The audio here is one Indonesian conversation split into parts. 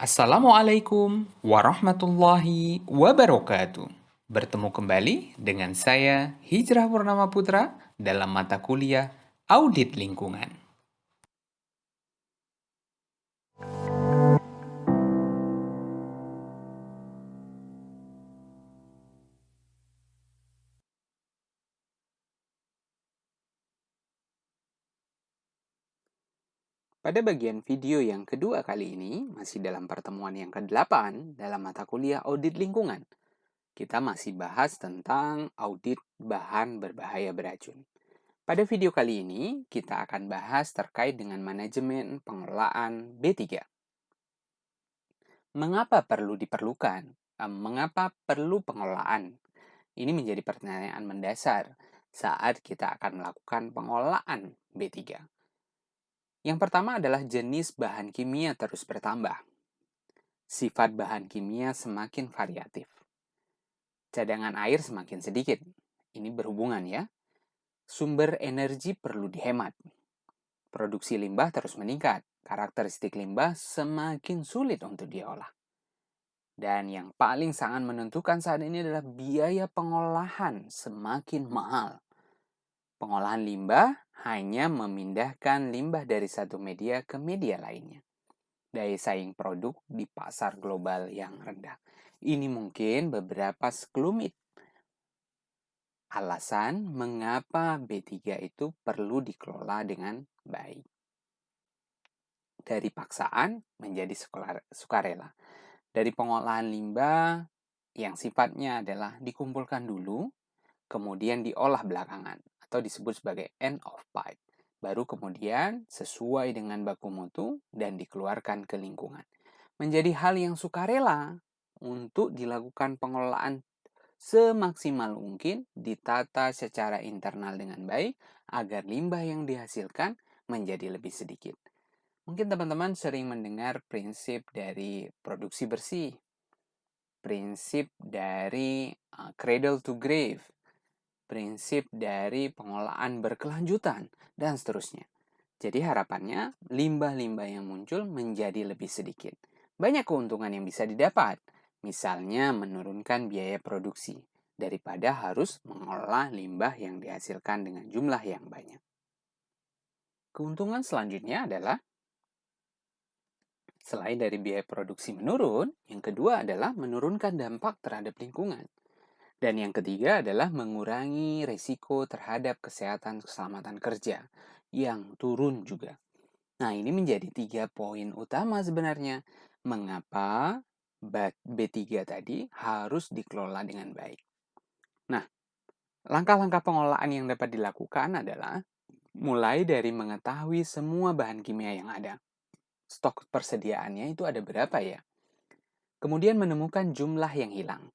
Assalamualaikum warahmatullahi wabarakatuh. Bertemu kembali dengan saya Hijrah Purnama Putra dalam mata kuliah Audit Lingkungan. Pada bagian video yang kedua kali ini, masih dalam pertemuan yang ke-8 dalam mata kuliah Audit Lingkungan, kita masih bahas tentang audit bahan berbahaya beracun. Pada video kali ini, kita akan bahas terkait dengan manajemen pengelolaan B3. Mengapa perlu diperlukan? Mengapa perlu pengelolaan? Ini menjadi pertanyaan mendasar saat kita akan melakukan pengelolaan B3. Yang pertama adalah jenis bahan kimia terus bertambah. Sifat bahan kimia semakin variatif. Cadangan air semakin sedikit. Ini berhubungan ya. Sumber energi perlu dihemat. Produksi limbah terus meningkat. Karakteristik limbah semakin sulit untuk diolah. Dan yang paling sangat menentukan saat ini adalah biaya pengolahan semakin mahal. Pengolahan limbah hanya memindahkan limbah dari satu media ke media lainnya. Daya saing produk di pasar global yang rendah. Ini mungkin beberapa sekelumit alasan mengapa B3 itu perlu dikelola dengan baik. Dari paksaan menjadi sukarela. Dari pengolahan limbah yang sifatnya adalah dikumpulkan dulu, kemudian diolah belakangan atau disebut sebagai end of pipe. Baru kemudian sesuai dengan baku mutu dan dikeluarkan ke lingkungan. Menjadi hal yang sukarela untuk dilakukan pengelolaan semaksimal mungkin, ditata secara internal dengan baik agar limbah yang dihasilkan menjadi lebih sedikit. Mungkin teman-teman sering mendengar prinsip dari produksi bersih, prinsip dari cradle to grave, prinsip dari pengolahan berkelanjutan, dan seterusnya. Jadi harapannya limbah-limbah yang muncul menjadi lebih sedikit. Banyak keuntungan yang bisa didapat, misalnya menurunkan biaya produksi, daripada harus mengolah limbah yang dihasilkan dengan jumlah yang banyak. Keuntungan selanjutnya adalah selain dari biaya produksi menurun, yang kedua adalah menurunkan dampak terhadap lingkungan. Dan yang ketiga adalah mengurangi risiko terhadap kesehatan keselamatan kerja yang turun juga. Nah, ini menjadi 3 poin utama sebenarnya mengapa B3 tadi harus dikelola dengan baik. Nah, langkah-langkah pengelolaan yang dapat dilakukan adalah mulai dari mengetahui semua bahan kimia yang ada. Stok persediaannya itu ada berapa ya? Kemudian menemukan jumlah yang hilang,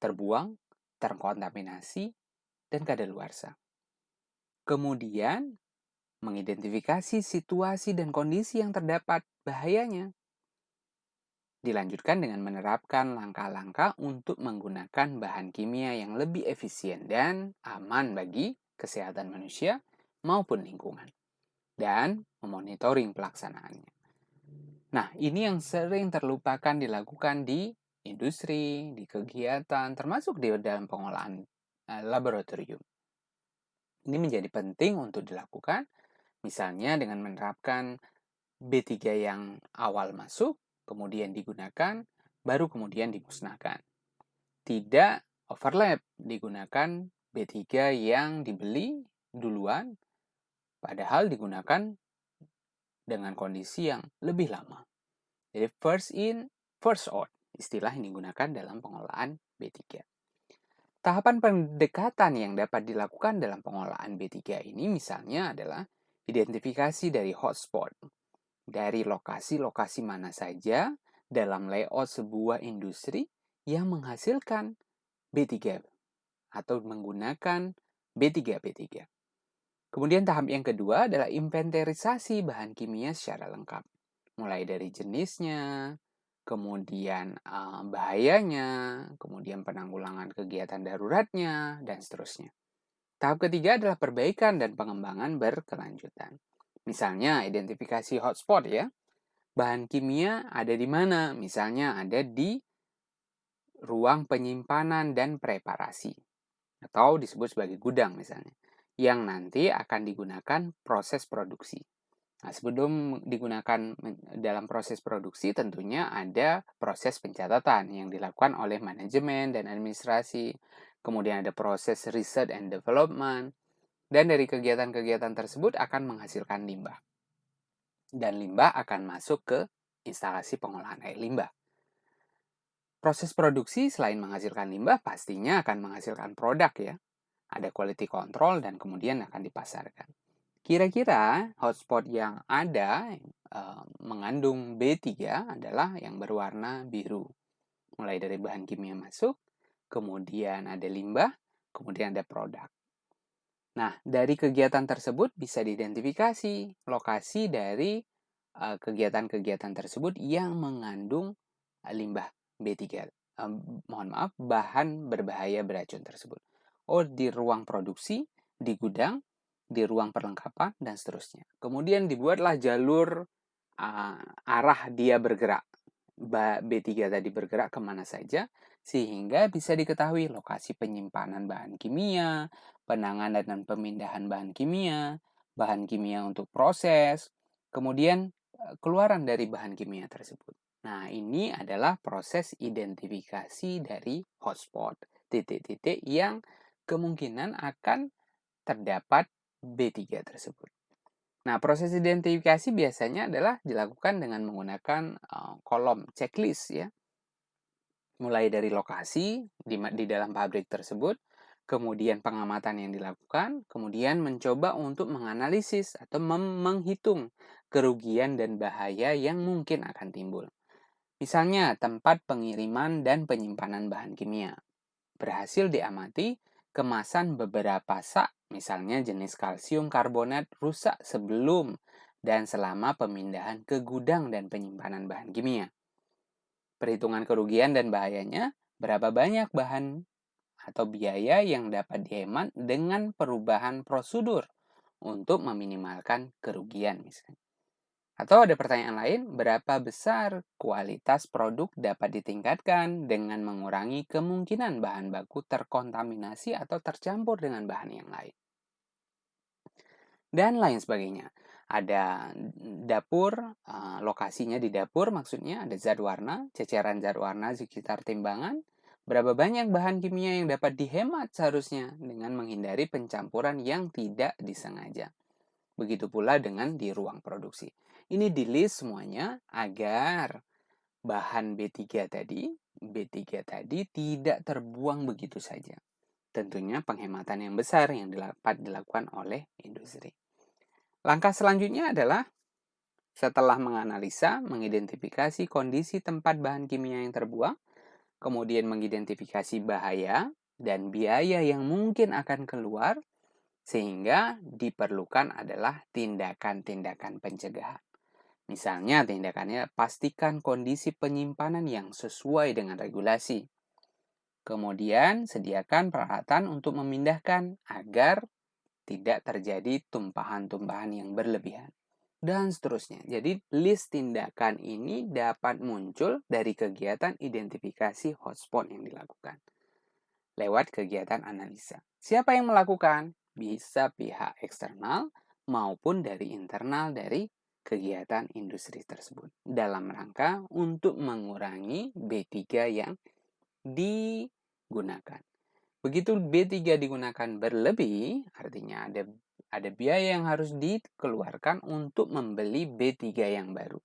terbuang, terkontaminasi, dan kadaluarsa. Kemudian, mengidentifikasi situasi dan kondisi yang terdapat bahayanya. Dilanjutkan dengan menerapkan langkah-langkah untuk menggunakan bahan kimia yang lebih efisien dan aman bagi kesehatan manusia maupun lingkungan. Dan memonitoring pelaksanaannya. Nah, ini yang sering terlupakan dilakukan di industri, di kegiatan, termasuk di dalam pengolahan laboratorium. Ini menjadi penting untuk dilakukan, misalnya dengan menerapkan B3 yang awal masuk, kemudian digunakan, baru kemudian dimusnahkan. Tidak overlap, digunakan B3 yang dibeli duluan, padahal digunakan dengan kondisi yang lebih lama. Jadi first in, first out, istilah yang digunakan dalam pengolahan B3. Tahapan pendekatan yang dapat dilakukan dalam pengolahan B3 ini misalnya adalah identifikasi dari hotspot, dari lokasi-lokasi mana saja dalam layout sebuah industri yang menghasilkan B3 atau menggunakan B3. Kemudian tahap yang kedua adalah inventarisasi bahan kimia secara lengkap. Mulai dari jenisnya, kemudian bahayanya, kemudian penanggulangan kegiatan daruratnya, dan seterusnya. Tahap ketiga adalah perbaikan dan pengembangan berkelanjutan. Misalnya identifikasi hotspot ya. Bahan kimia ada di mana? Misalnya ada di ruang penyimpanan dan preparasi, atau disebut sebagai gudang misalnya, yang nanti akan digunakan proses produksi. Nah, sebelum digunakan dalam proses produksi, tentunya ada proses pencatatan yang dilakukan oleh manajemen dan administrasi. Kemudian ada proses research and development. Dan dari kegiatan-kegiatan tersebut akan menghasilkan limbah. Dan limbah akan masuk ke instalasi pengolahan air limbah. Proses produksi selain menghasilkan limbah, pastinya akan menghasilkan produk ya. Ada quality control dan kemudian akan dipasarkan. Kira-kira hotspot yang ada mengandung B3 adalah yang berwarna biru. Mulai dari bahan kimia masuk, kemudian ada limbah, kemudian ada produk. Nah, dari kegiatan tersebut bisa diidentifikasi lokasi dari kegiatan-kegiatan tersebut yang mengandung limbah B3. Mohon maaf, bahan berbahaya beracun tersebut. Oh, di ruang produksi, di gudang, di ruang perlengkapan, dan seterusnya. Kemudian dibuatlah jalur arah dia bergerak. B3 tadi bergerak kemana saja, sehingga bisa diketahui lokasi penyimpanan bahan kimia, penanganan dan pemindahan bahan kimia untuk proses, kemudian keluaran dari bahan kimia tersebut. Nah, ini adalah proses identifikasi dari hotspot, titik-titik yang kemungkinan akan terdapat B3 tersebut. Nah, proses identifikasi biasanya adalah dilakukan dengan menggunakan kolom checklist ya. Mulai dari lokasi di dalam pabrik tersebut, kemudian pengamatan yang dilakukan, kemudian mencoba untuk menganalisis atau menghitung kerugian dan bahaya yang mungkin akan timbul. Misalnya, tempat pengiriman dan penyimpanan bahan kimia. Berhasil diamati, kemasan beberapa sak, misalnya jenis kalsium karbonat, rusak sebelum dan selama pemindahan ke gudang dan penyimpanan bahan kimia. Perhitungan kerugian dan bahayanya, berapa banyak bahan atau biaya yang dapat dihemat dengan perubahan prosedur untuk meminimalkan kerugian misalnya. Atau ada pertanyaan lain, berapa besar kualitas produk dapat ditingkatkan dengan mengurangi kemungkinan bahan baku terkontaminasi atau tercampur dengan bahan yang lain. Dan lain sebagainya. Ada dapur, lokasinya di dapur maksudnya ada zat warna, ceceran zat warna di sekitar timbangan, berapa banyak bahan kimia yang dapat dihemat seharusnya dengan menghindari pencampuran yang tidak disengaja. Begitu pula dengan di ruang produksi. Ini di list semuanya agar bahan B3 tadi tidak terbuang begitu saja. Tentunya penghematan yang besar yang dapat dilakukan oleh industri. Langkah selanjutnya adalah setelah menganalisa, mengidentifikasi kondisi tempat bahan kimia yang terbuang, kemudian mengidentifikasi bahaya dan biaya yang mungkin akan keluar, sehingga diperlukan adalah tindakan-tindakan pencegahan. Misalnya tindakannya pastikan kondisi penyimpanan yang sesuai dengan regulasi. Kemudian sediakan peralatan untuk memindahkan agar tidak terjadi tumpahan-tumpahan yang berlebihan. Dan seterusnya. Jadi list tindakan ini dapat muncul dari kegiatan identifikasi hotspot yang dilakukan lewat kegiatan analisa. Siapa yang melakukan? Bisa pihak eksternal maupun dari internal dari kegiatan industri tersebut dalam rangka untuk mengurangi B3 yang digunakan. Begitu B3 digunakan berlebih, artinya ada biaya yang harus dikeluarkan untuk membeli B3 yang baru.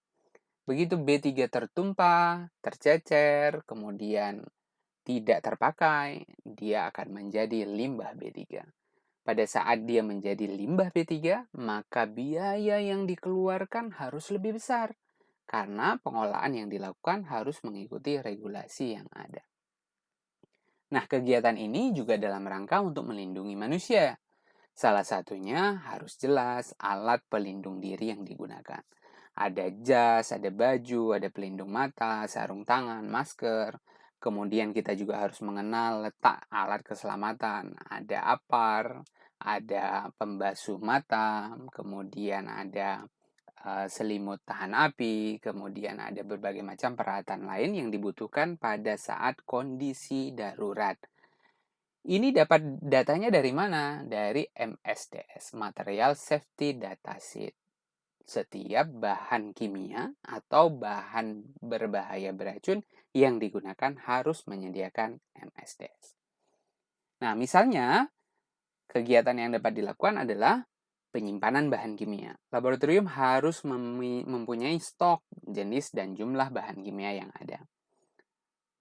Begitu B3 tertumpah, tercecer, kemudian tidak terpakai, dia akan menjadi limbah B3. Pada saat dia menjadi limbah B3, maka biaya yang dikeluarkan harus lebih besar karena pengolahan yang dilakukan harus mengikuti regulasi yang ada. Nah, kegiatan ini juga dalam rangka untuk melindungi manusia. Salah satunya harus jelas alat pelindung diri yang digunakan. Ada jas, ada baju, ada pelindung mata, sarung tangan, masker. Kemudian kita juga harus mengenal letak alat keselamatan. Ada apar, ada pembasuh mata, kemudian ada selimut tahan api, kemudian ada berbagai macam peralatan lain yang dibutuhkan pada saat kondisi darurat. Ini dapat datanya dari mana? Dari MSDS, Material Safety Data Sheet. Setiap bahan kimia atau bahan berbahaya beracun yang digunakan harus menyediakan MSDS. Nah, misalnya kegiatan yang dapat dilakukan adalah penyimpanan bahan kimia. Laboratorium harus mempunyai stok, jenis, dan jumlah bahan kimia yang ada.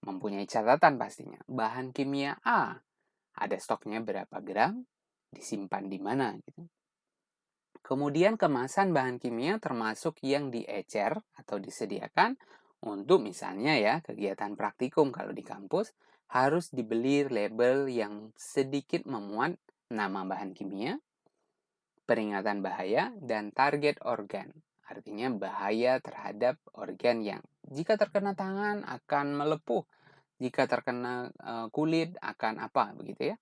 Mempunyai catatan pastinya. Bahan kimia A, ada stoknya berapa gram, disimpan di mana gitu. Kemudian kemasan bahan kimia termasuk yang diecer atau disediakan untuk misalnya ya kegiatan praktikum kalau di kampus harus dibeli label yang sedikit memuat nama bahan kimia, peringatan bahaya, dan target organ. Artinya bahaya terhadap organ yang jika terkena tangan akan melepuh, jika terkena kulit akan apa begitu ya.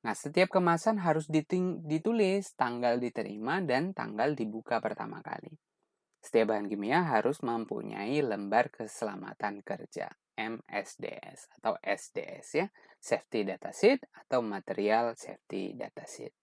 Nah, setiap kemasan harus ditulis tanggal diterima dan tanggal dibuka pertama kali. Setiap bahan kimia harus mempunyai lembar keselamatan kerja MSDS atau SDS ya, Safety Data Sheet atau Material Safety Data Sheet.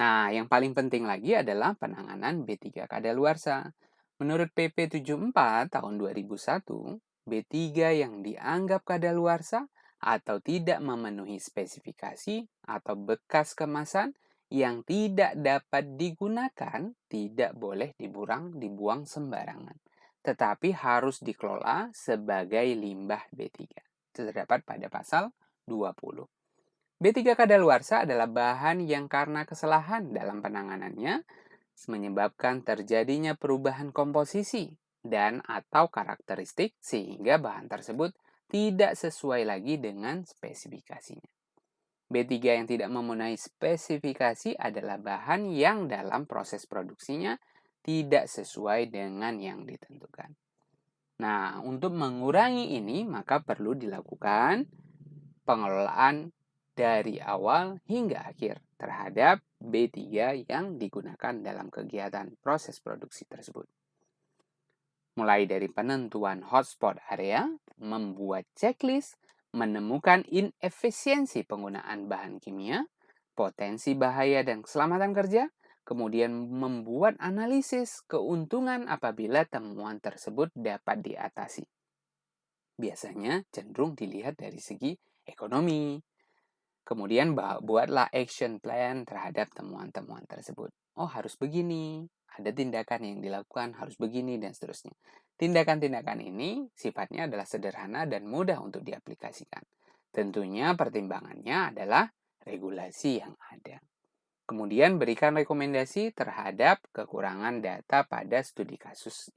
Nah, yang paling penting lagi adalah penanganan B3 kadaluarsa. Menurut PP 74 tahun 2001, B3 yang dianggap kadaluarsa atau tidak memenuhi spesifikasi atau bekas kemasan yang tidak dapat digunakan tidak boleh dibuang sembarangan, tetapi harus dikelola sebagai limbah B3. Terdapat pada pasal 20. B3 kadaluarsa adalah bahan yang karena kesalahan dalam penanganannya menyebabkan terjadinya perubahan komposisi dan atau karakteristik sehingga bahan tersebut tidak sesuai lagi dengan spesifikasinya. B3 yang tidak memenuhi spesifikasi adalah bahan yang dalam proses produksinya tidak sesuai dengan yang ditentukan. Nah, untuk mengurangi ini maka perlu dilakukan pengelolaan dari awal hingga akhir terhadap B3 yang digunakan dalam kegiatan proses produksi tersebut. Mulai dari penentuan hotspot area, membuat checklist, menemukan inefisiensi penggunaan bahan kimia, potensi bahaya dan keselamatan kerja, kemudian membuat analisis keuntungan apabila temuan tersebut dapat diatasi. Biasanya cenderung dilihat dari segi ekonomi. Kemudian buatlah action plan terhadap temuan-temuan tersebut. Oh, harus begini, ada tindakan yang dilakukan, harus begini, dan seterusnya. Tindakan-tindakan ini sifatnya adalah sederhana dan mudah untuk diaplikasikan. Tentunya pertimbangannya adalah regulasi yang ada. Kemudian berikan rekomendasi terhadap kekurangan data pada studi kasus.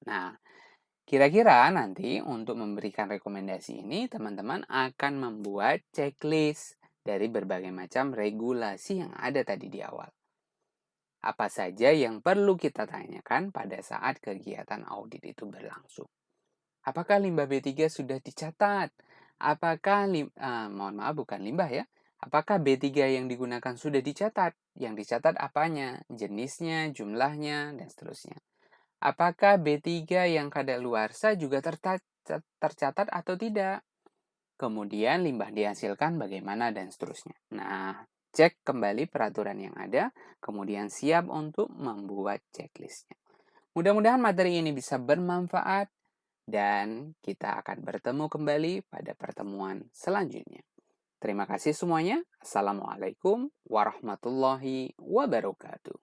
Nah, kira-kira nanti untuk memberikan rekomendasi ini, teman-teman akan membuat checklist dari berbagai macam regulasi yang ada tadi di awal. Apa saja yang perlu kita tanyakan pada saat kegiatan audit itu berlangsung? Apakah limbah B3 sudah dicatat? Apakah, bukan limbah ya. Apakah B3 yang digunakan sudah dicatat? Yang dicatat apanya? Jenisnya, jumlahnya, dan seterusnya. Apakah B3 yang kadaluarsa juga tercatat atau tidak? Kemudian limbah dihasilkan bagaimana dan seterusnya. Nah, cek kembali peraturan yang ada, kemudian siap untuk membuat checklistnya. Mudah-mudahan materi ini bisa bermanfaat dan kita akan bertemu kembali pada pertemuan selanjutnya. Terima kasih semuanya. Assalamualaikum warahmatullahi wabarakatuh.